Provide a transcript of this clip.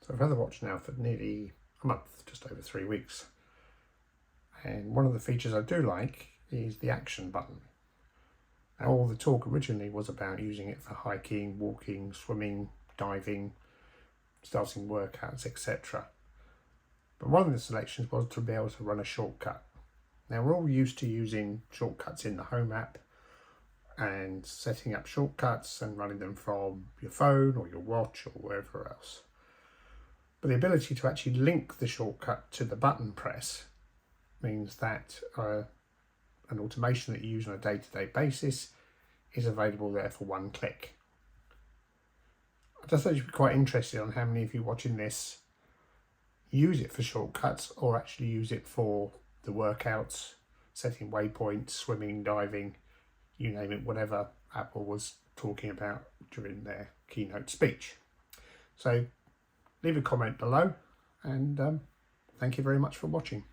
So I've had the watch now for nearly a month, just over 3 weeks. And one of the features I do like is the action button. Now, all the talk originally was about using it for hiking, walking, swimming, diving, starting workouts, etc. But one of the selections was to be able to run a shortcut. Now, we're all used to using shortcuts in the Home app and setting up shortcuts and running them from your phone or your watch or wherever else. But the ability to actually link the shortcut to the button press means that an automation that you use on a day-to-day basis is available there for one click. I just thought you'd be quite interested on how many of you watching this use it for shortcuts or actually use it for the workouts, setting waypoints, swimming, diving, you name it, whatever Apple was talking about during their keynote speech. So leave a comment below, and thank you very much for watching.